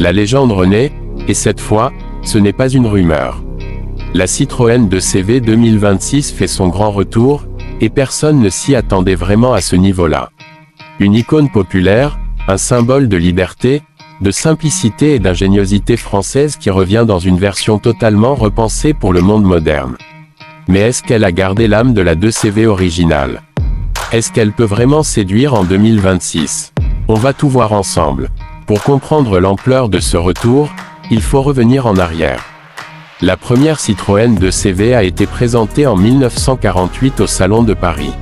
La légende renaît, et cette fois, ce n'est pas une rumeur. La Citroën 2CV 2026 fait son grand retour, et personne ne s'y attendait vraiment à ce niveau-là. Une icône populaire, un symbole de liberté, de simplicité et d'ingéniosité française qui revient dans une version totalement repensée pour le monde moderne. Mais est-ce qu'elle a gardé l'âme de la 2CV originale? Est-ce qu'elle peut vraiment séduire en 2026? On va tout voir ensemble. Pour comprendre l'ampleur de ce retour, il faut revenir en arrière. La première Citroën 2CV a été présentée en 1948 au Salon de Paris.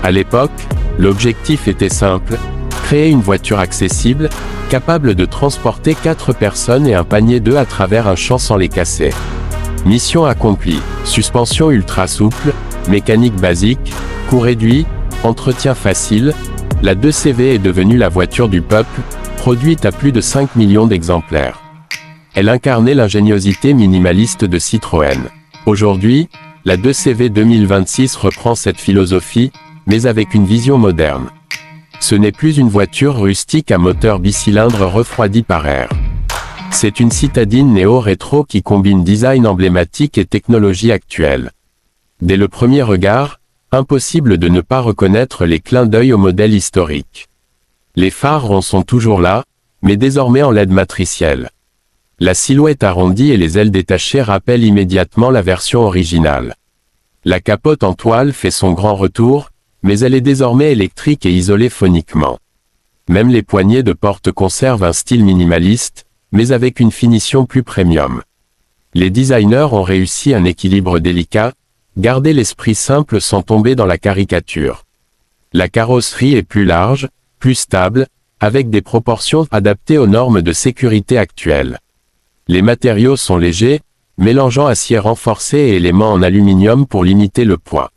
À l'époque, l'objectif était simple, créer une voiture accessible, capable de transporter 4 personnes et un panier d'œufs à travers un champ sans les casser. Mission accomplie. Suspension ultra souple, mécanique basique, coût réduit, entretien facile, la 2CV est devenue la voiture du peuple, produite à plus de 5 millions d'exemplaires. Elle incarnait l'ingéniosité minimaliste de Citroën. Aujourd'hui, la 2CV 2026 reprend cette philosophie, mais avec une vision moderne. Ce n'est plus une voiture rustique à moteur bicylindre refroidi par air. C'est une citadine néo-rétro qui combine design emblématique et technologie actuelle. Dès le premier regard, impossible de ne pas reconnaître les clins d'œil au modèle historique. Les phares ronds sont toujours là, mais désormais en LED matriciel. La silhouette arrondie et les ailes détachées rappellent immédiatement la version originale. La capote en toile fait son grand retour, mais elle est désormais électrique et isolée phoniquement. Même les poignées de porte conservent un style minimaliste, mais avec une finition plus premium. Les designers ont réussi un équilibre délicat, garder l'esprit simple sans tomber dans la caricature. La carrosserie est plus large, plus stable, avec des proportions adaptées aux normes de sécurité actuelles. Les matériaux sont légers, mélangeant acier renforcé et éléments en aluminium pour limiter le poids.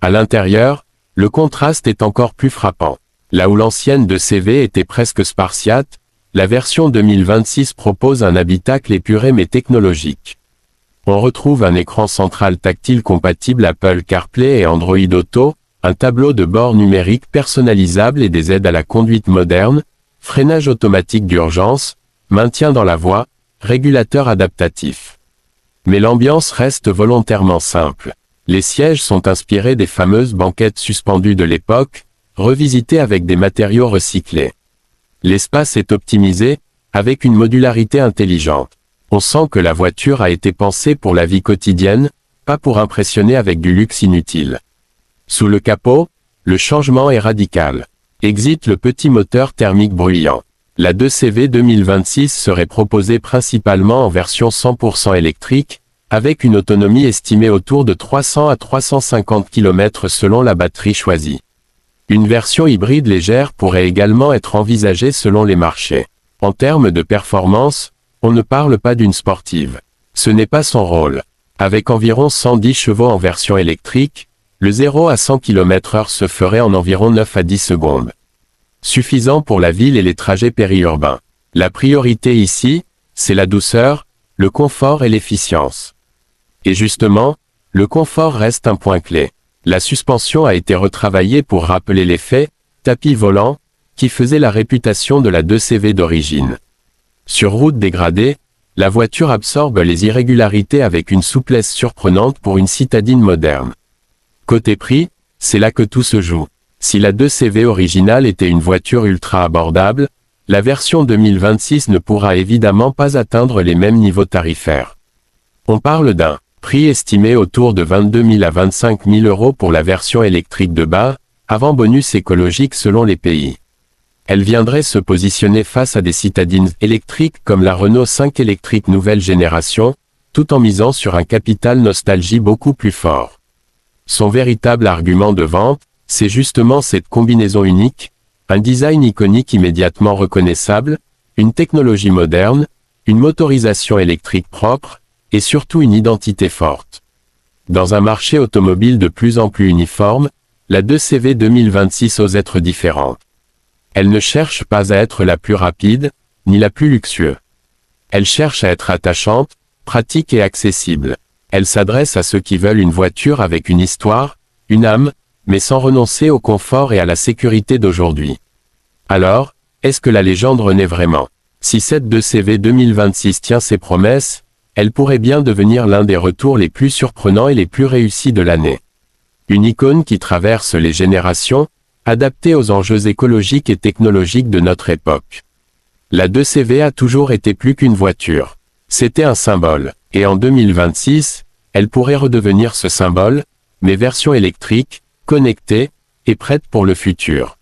À l'intérieur, le contraste est encore plus frappant. Là où l'ancienne 2CV était presque spartiate, la version 2026 propose un habitacle épuré mais technologique. On retrouve un écran central tactile compatible Apple CarPlay et Android Auto, un tableau de bord numérique personnalisable et des aides à la conduite moderne, freinage automatique d'urgence, maintien dans la voie, régulateur adaptatif. Mais l'ambiance reste volontairement simple. Les sièges sont inspirés des fameuses banquettes suspendues de l'époque, revisitées avec des matériaux recyclés. L'espace est optimisé, avec une modularité intelligente. On sent que la voiture a été pensée pour la vie quotidienne, pas pour impressionner avec du luxe inutile. Sous le capot, le changement est radical. Exit le petit moteur thermique bruyant. La 2CV 2026 serait proposée principalement en version 100% électrique, avec une autonomie estimée autour de 300 à 350 km selon la batterie choisie. Une version hybride légère pourrait également être envisagée selon les marchés. En termes de performance, on ne parle pas d'une sportive. Ce n'est pas son rôle. Avec environ 110 chevaux en version électrique, le 0 à 100 km/h se ferait en environ 9 à 10 secondes. Suffisant pour la ville et les trajets périurbains. La priorité ici, c'est la douceur, le confort et l'efficience. Et justement, le confort reste un point clé. La suspension a été retravaillée pour rappeler l'effet « tapis volant » qui faisait la réputation de la 2CV d'origine. Sur route dégradée, la voiture absorbe les irrégularités avec une souplesse surprenante pour une citadine moderne. Côté prix, c'est là que tout se joue. Si la 2CV originale était une voiture ultra abordable, la version 2026 ne pourra évidemment pas atteindre les mêmes niveaux tarifaires. On parle d'un prix estimé autour de 22 000 à 25 000 € pour la version électrique de bas, avant bonus écologique selon les pays. Elle viendrait se positionner face à des citadines électriques comme la Renault 5 électrique nouvelle génération, tout en misant sur un capital nostalgie beaucoup plus fort. Son véritable argument de vente, c'est justement cette combinaison unique, un design iconique immédiatement reconnaissable, une technologie moderne, une motorisation électrique propre, et surtout une identité forte. Dans un marché automobile de plus en plus uniforme, la 2CV 2026 ose être différente. Elle ne cherche pas à être la plus rapide, ni la plus luxueuse. Elle cherche à être attachante, pratique et accessible. Elle s'adresse à ceux qui veulent une voiture avec une histoire, une âme, mais sans renoncer au confort et à la sécurité d'aujourd'hui. Alors, est-ce que la légende renaît vraiment? Si cette 2CV 2026 tient ses promesses, elle pourrait bien devenir l'un des retours les plus surprenants et les plus réussis de l'année. Une icône qui traverse les générations, adaptée aux enjeux écologiques et technologiques de notre époque. La 2CV a toujours été plus qu'une voiture. C'était un symbole, et en 2026, elle pourrait redevenir ce symbole, mais version électrique, connectée, et prête pour le futur.